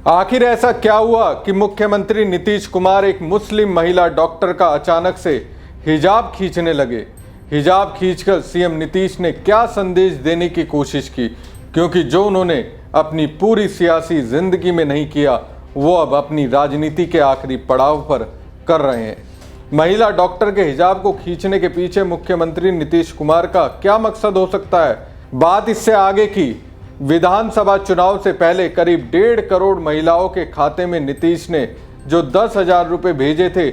आखिर ऐसा क्या हुआ कि मुख्यमंत्री नीतीश कुमार एक मुस्लिम महिला डॉक्टर का अचानक से हिजाब खींचने लगे। हिजाब खींचकर सीएम नीतीश ने क्या संदेश देने की कोशिश की, क्योंकि जो उन्होंने अपनी पूरी सियासी जिंदगी में नहीं किया वो अब अपनी राजनीति के आखिरी पड़ाव पर कर रहे हैं। महिला डॉक्टर के हिजाब को खींचने के पीछे मुख्यमंत्री नीतीश कुमार का क्या मकसद हो सकता है? बात इससे आगे की। विधानसभा चुनाव से पहले करीब 1.5 करोड़ महिलाओं के खाते में नीतीश ने जो 10,000 रुपये भेजे थे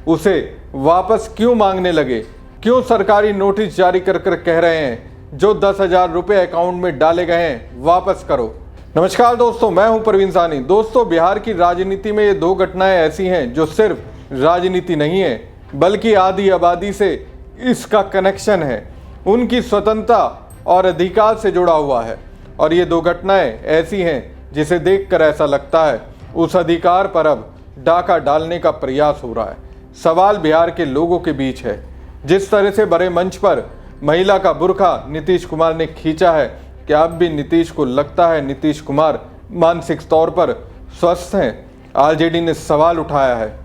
उसे वापस क्यों मांगने लगे? क्यों सरकारी नोटिस जारी कर कह रहे हैं जो 10,000 रुपये अकाउंट में डाले गए हैं वापस करो? नमस्कार दोस्तों, मैं हूं प्रवीण सानी। दोस्तों, बिहार की राजनीति में ये दो घटनाएं ऐसी हैं जो सिर्फ राजनीति नहीं है बल्कि आधी आबादी से इसका कनेक्शन है, उनकी स्वतंत्रता और अधिकार से जुड़ा हुआ है। और ये दो घटनाएं ऐसी हैं जिसे देखकर ऐसा लगता है उस अधिकार पर अब डाका डालने का प्रयास हो रहा है। सवाल बिहार के लोगों के बीच है। जिस तरह से बड़े मंच पर महिला का बुर्का नीतीश कुमार ने खींचा है, क्या अब भी नीतीश को लगता है नीतीश कुमार मानसिक तौर पर स्वस्थ हैं? आरजेडी ने सवाल उठाया है।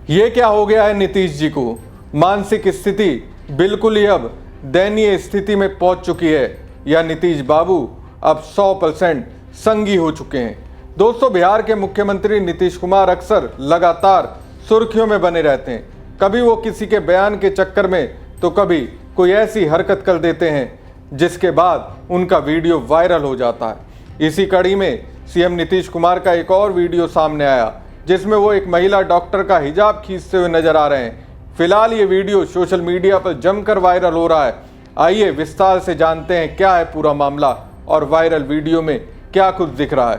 ये क्या हो गया है नीतीश जी को? मानसिक स्थिति बिल्कुल ही अब दयनीय स्थिति में पहुंच चुकी है या नीतीश बाबू अब 100% संगी हो चुके हैं? दोस्तों, बिहार के मुख्यमंत्री नीतीश कुमार अक्सर लगातार सुर्खियों में बने रहते हैं। कभी वो किसी के बयान के चक्कर में तो कभी कोई ऐसी हरकत कर देते हैं जिसके बाद उनका वीडियो वायरल हो जाता है। इसी कड़ी में सीएम नीतीश कुमार का एक और वीडियो सामने आया जिसमें वो एक महिला डॉक्टर का हिजाब खींचते हुए नजर आ रहे हैं। फिलहाल ये वीडियो सोशल मीडिया पर जमकर वायरल हो रहा है। आइए विस्तार से जानते हैं क्या है पूरा मामला और वायरल वीडियो में क्या कुछ दिख रहा है।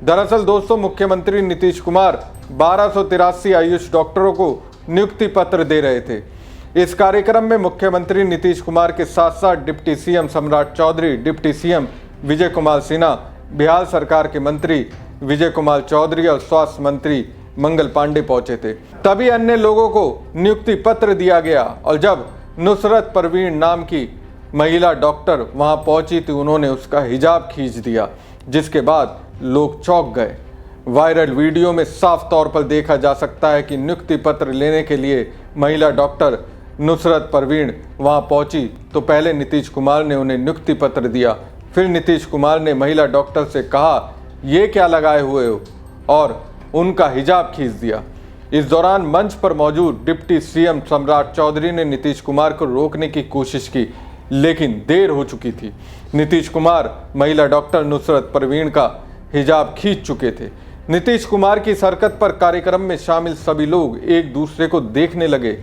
दरअसल दोस्तों, मुख्यमंत्री नीतीश कुमार 1283 आयुष डॉक्टरों को नियुक्ति पत्र दे रहे थे। इस कार्यक्रम में मुख्यमंत्री नीतीश कुमार के साथ साथ डिप्टी सीएम सम्राट चौधरी, डिप्टी सीएम विजय कुमार सिन्हा, बिहार सरकार के मंत्री विजय कुमार चौधरी और स्वास्थ्य मंत्री मंगल पांडे पहुंचे थे। तभी अन्य लोगों को नियुक्ति पत्र दिया गया और जब नुसरत परवीन नाम की महिला डॉक्टर वहां पहुंची तो उन्होंने उसका हिजाब खींच दिया, जिसके बाद लोग चौंक गए। वायरल वीडियो में साफ तौर पर देखा जा सकता है कि नियुक्ति पत्र लेने के लिए महिला डॉक्टर नुसरत परवीन वहां पहुंची तो पहले नीतीश कुमार ने उन्हें नियुक्ति पत्र दिया। फिर नीतीश कुमार ने महिला डॉक्टर से कहा, ये क्या लगाए हुए हो, और उनका हिजाब खींच दिया। इस दौरान मंच पर मौजूद डिप्टी सीएम सम्राट चौधरी ने नीतीश कुमार को रोकने की कोशिश की, लेकिन देर हो चुकी थी। नीतीश कुमार महिला डॉक्टर नुसरत परवीन का हिजाब खींच चुके थे। नीतीश कुमार की इस हरकत पर कार्यक्रम में शामिल सभी लोग एक दूसरे को देखने लगे।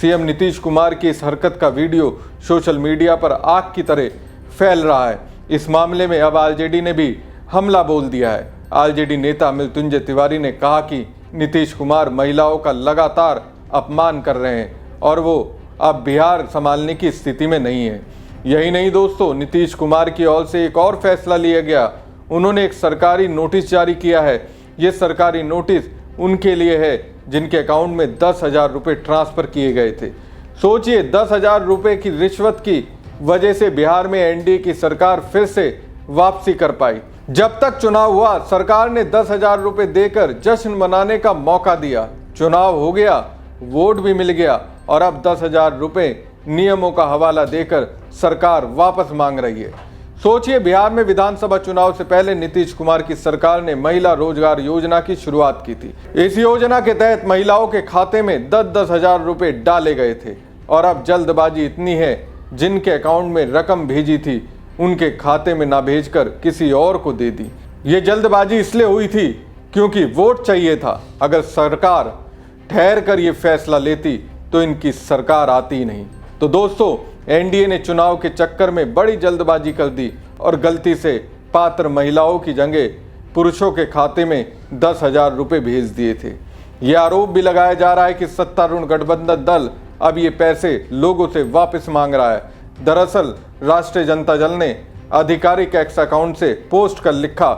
सीएम नीतीश कुमार की इस हरकत का वीडियो सोशल मीडिया पर आग की तरह फैल रहा है। इस मामले में अब आरजेडी ने भी हमला बोल दिया है। आरजेडी नेता मृत्युंजय तिवारी ने कहा कि नीतीश कुमार महिलाओं का लगातार अपमान कर रहे हैं और वो अब बिहार संभालने की स्थिति में नहीं है। यही नहीं दोस्तों, नीतीश कुमार की ओर से एक और फैसला लिया गया। उन्होंने एक सरकारी नोटिस जारी किया है। ये सरकारी नोटिस उनके लिए है जिनके अकाउंट में 10,000 रुपये ट्रांसफर किए गए थे। सोचिए, 10,000 रुपये की रिश्वत की वजह से बिहार में एनडीए की सरकार फिर से वापसी कर पाई। जब तक चुनाव हुआ, सरकार ने 10,000 रुपये देकर जश्न मनाने का मौका दिया। चुनाव हो गया, वोट भी मिल गया और अब 10,000 रुपये नियमों का हवाला देकर सरकार वापस मांग रही है। सोचिए, बिहार में विधानसभा चुनाव से पहले नीतीश कुमार की सरकार ने महिला रोजगार योजना की शुरुआत की थी। इस योजना के तहत महिलाओं के खाते में 10-10 हजार रुपये डाले गए थे और अब जल्दबाजी इतनी है, जिनके अकाउंट में रकम भेजी थी उनके खाते में ना भेजकर किसी और को दे दी। ये जल्दबाजी इसलिए हुई थी क्योंकि वोट चाहिए था। अगर सरकार ठहर कर ये फैसला लेती तो इनकी सरकार आती ही नहीं। तो दोस्तों, एनडीए ने चुनाव के चक्कर में बड़ी जल्दबाजी कर दी और गलती से पात्र महिलाओं की जगह पुरुषों के खाते में 10,000 रुपये भेज दिए थे। ये आरोप भी लगाया जा रहा है कि सत्तारूढ़ गठबंधन दल अब ये पैसे लोगों से वापस मांग रहा है। दरअसल राष्ट्रीय जनता दल ने आधिकारिक एक्स अकाउंट से पोस्ट कर लिखा,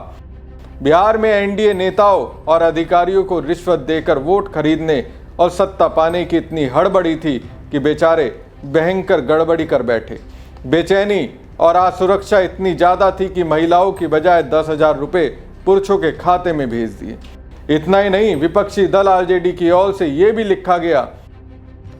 बिहार में एनडीए नेताओं और अधिकारियों को रिश्वत देकर वोट खरीदने और सत्ता पाने की इतनी हड़बड़ी थी कि बेचारे भयंकर गड़बड़ी कर बैठे। बेचैनी और असुरक्षा इतनी ज़्यादा थी कि महिलाओं की बजाय 10,000 रुपये पुरुषों के खाते में भेज दिए। इतना ही नहीं, विपक्षी दल आरजेडी की ओर से ये भी लिखा गया,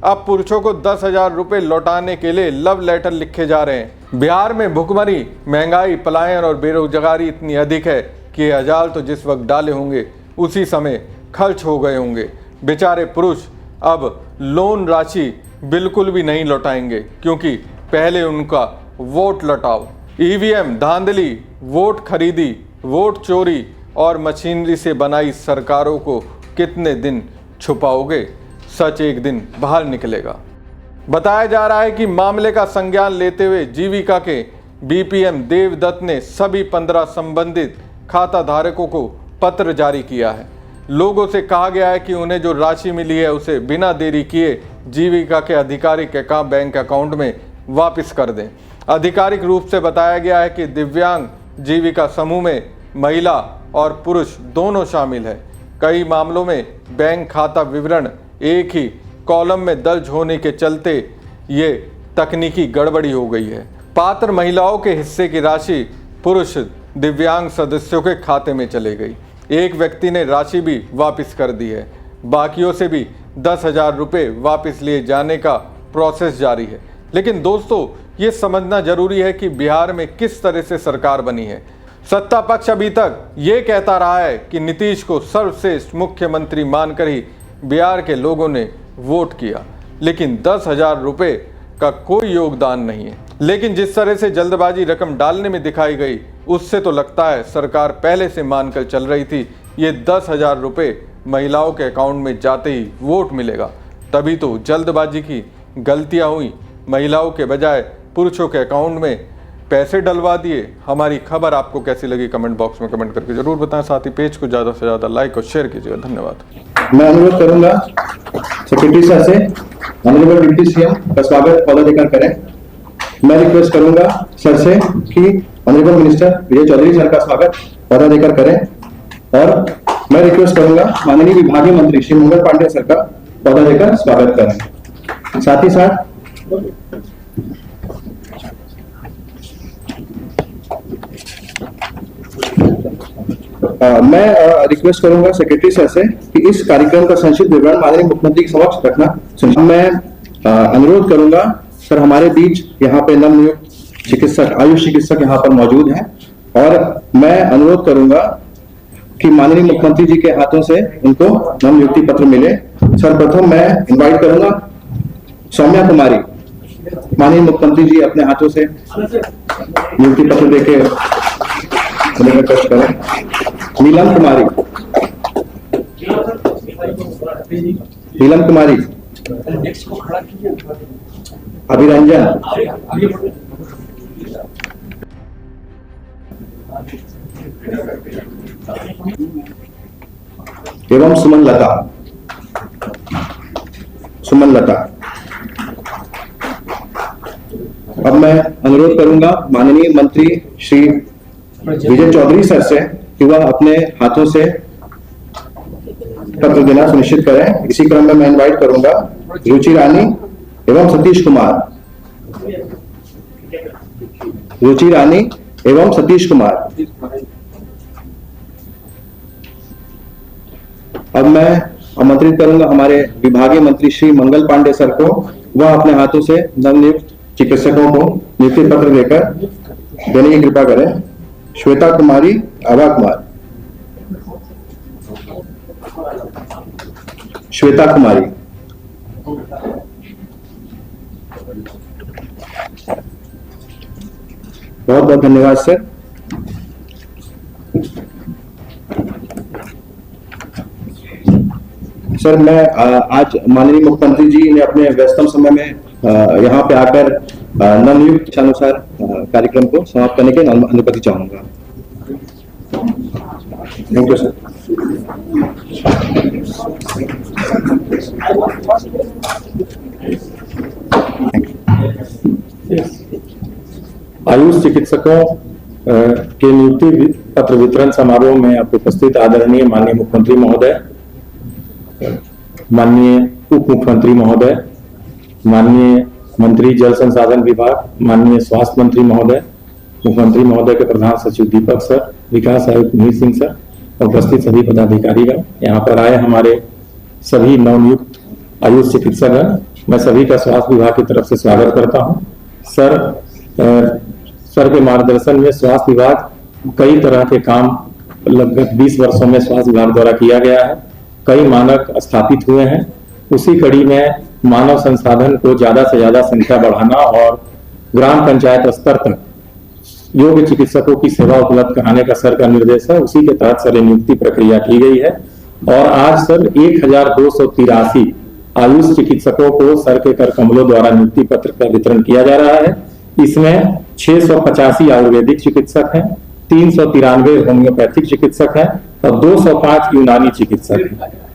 अब पुरुषों को 10,000 रुपये लौटाने के लिए लव लेटर लिखे जा रहे हैं। बिहार में भुखमरी, महंगाई, पलायन और बेरोजगारी इतनी अधिक है कि ये अजाल तो जिस वक्त डाले होंगे उसी समय खर्च हो गए होंगे। बेचारे पुरुष अब लोन राशि बिल्कुल भी नहीं लौटाएंगे, क्योंकि पहले उनका वोट लौटाओ। ईवीएम धांधली, वोट खरीदी, वोट चोरी और मशीनरी से बनाई सरकारों को कितने दिन छुपाओगे? सच एक दिन बाहर निकलेगा। बताया जा रहा है कि मामले का संज्ञान लेते हुए जीविका के बीपीएम देवदत्त ने सभी 15 संबंधित खाता धारकों को पत्र जारी किया है। लोगों से कहा गया है कि उन्हें जो राशि मिली है उसे बिना देरी किए जीविका के आधिकारिक बैंक अकाउंट में वापस कर दें। आधिकारिक रूप से बताया गया है कि दिव्यांग जीविका समूह में महिला और पुरुष दोनों शामिल है। कई मामलों में बैंक खाता विवरण एक ही कॉलम में दर्ज होने के चलते ये तकनीकी गड़बड़ी हो गई है। पात्र महिलाओं के हिस्से की राशि पुरुष दिव्यांग सदस्यों के खाते में चले गई। एक व्यक्ति ने राशि भी वापस कर दी है। बाकियों से भी 10,000 रुपये वापस लिए जाने का प्रोसेस जारी है। लेकिन दोस्तों, ये समझना जरूरी है कि बिहार में किस तरह से सरकार बनी है। सत्ता पक्ष अभी तक ये कहता रहा है कि नीतीश को सर्वश्रेष्ठ मुख्यमंत्री मानकर ही बिहार के लोगों ने वोट किया, लेकिन 10,000 रुपये का कोई योगदान नहीं है। लेकिन जिस तरह से जल्दबाजी रकम डालने में दिखाई गई, उससे तो लगता है सरकार पहले से मानकर चल रही थी ये 10,000 रुपये महिलाओं के अकाउंट में जाते ही वोट मिलेगा। तभी तो जल्दबाजी की गलतियां हुई, महिलाओं के बजाय पुरुषों के अकाउंट में पैसे डलवा दिए। हमारी खबर आपको कैसी लगी कमेंट बॉक्स में कमेंट करके जरूर बताएं। साथ ही पेज को ज़्यादा से ज़्यादा लाइक और शेयर कीजिएगा। धन्यवाद। मैं अनुरोध करूंगा सेक्रेटरी सर से ऑनरेबल डिप्टी सीएम का स्वागत पौधा देकर करें। मैं रिक्वेस्ट करूंगा सर से कि ऑनरेबल मिनिस्टर विजय चौधरी सर का स्वागत पौधा देकर करें, और मैं रिक्वेस्ट करूंगा माननीय विभागीय मंत्री श्री मंगल पांडे सर का पौधा देकर स्वागत करें। साथ ही साथ मैं रिक्वेस्ट करूंगा सेक्रेटरी सर से कि इस कार्यक्रम का संक्षिप्त विवरण माननीय मुख्यमंत्री के समक्ष रखना। मैं अनुरोध करूंगा सर, हमारे बीच यहाँ पे नवनियुक्त चिकित्सक, आयुष चिकित्सक यहाँ पर मौजूद हैं, और मैं अनुरोध करूंगा कि माननीय मुख्यमंत्री जी के हाथों से उनको नवनियुक्ति पत्र मिले। सर्वप्रथम मैं इनवाइट करूंगा सौम्या कुमारी, माननीय मुख्यमंत्री जी अपने हाथों से नियुक्ति पत्र देके रिक्वेस्ट करें। नीलम कुमारी, नीलम कुमारी, अभिरंजन, एवं सुमन लता, सुमन लता। अब मैं अनुरोध करूंगा माननीय मंत्री श्री विजय चौधरी सर से कि वह अपने हाथों से पत्र देना सुनिश्चित करें। इसी क्रम में मैं इनवाइट करूंगा रुचि रानी एवं सतीश कुमार, रुचि रानी एवं सतीश कुमार। अब मैं आमंत्रित करूंगा हमारे विभागीय मंत्री श्री मंगल पांडे सर को, वह अपने हाथों से नवनियुक्त चिकित्सकों को नियुक्ति पत्र देकर देने की कृपा करें। श्वेता कुमारी, आभा कुमार, श्वेता कुमारी। बहुत बहुत धन्यवाद सर। सर, मैं आज माननीय मुख्यमंत्री जी ने अपने व्यस्तम समय में यहाँ पे आकर नवनियुक्त अनुसार कार्यक्रम को समाप्त करने की अनुमति चाहूंगा। Thank you sir. आयुष चिकित्सकों के नियुक्ति पत्र वितरण समारोह में आप उपस्थित आदरणीय माननीय मुख्यमंत्री महोदय, माननीय उप मुख्यमंत्री महोदय, माननीय मंत्री जल संसाधन विभाग, माननीय स्वास्थ्य मंत्री महोदय, मुख्यमंत्री महोदय के प्रधान सचिव दीपक सर, विकास आयुक्त मिहिर सिंह सर, उपस्थित सभी पदाधिकारीगण, यहाँ पर आए हमारे सभी नवनियुक्त आयुष चिकित्सकगण, मैं सभी का स्वास्थ्य विभाग की तरफ से स्वागत करता हूँ। सर के मार्गदर्शन में स्वास्थ्य विभाग कई तरह के काम लगभग 20 वर्षों में स्वास्थ्य विभाग द्वारा किया गया है। कई मानक स्थापित हुए हैं। उसी कड़ी में मानव संसाधन को ज्यादा से ज्यादा संख्या बढ़ाना और ग्राम पंचायत स्तर तक योग्य चिकित्सकों की सेवा उपलब्ध कराने का सर का निर्देश है। उसी के तहत सर नियुक्ति प्रक्रिया की गई है और आज सर 1283 आयुष चिकित्सकों को सर के कर कमलों द्वारा नियुक्ति पत्र का वितरण किया जा रहा है। इसमें 685 आयुर्वेदिक चिकित्सक हैं, 393 होम्योपैथिक चिकित्सक हैं और 205 यूनानी चिकित्सक हैं।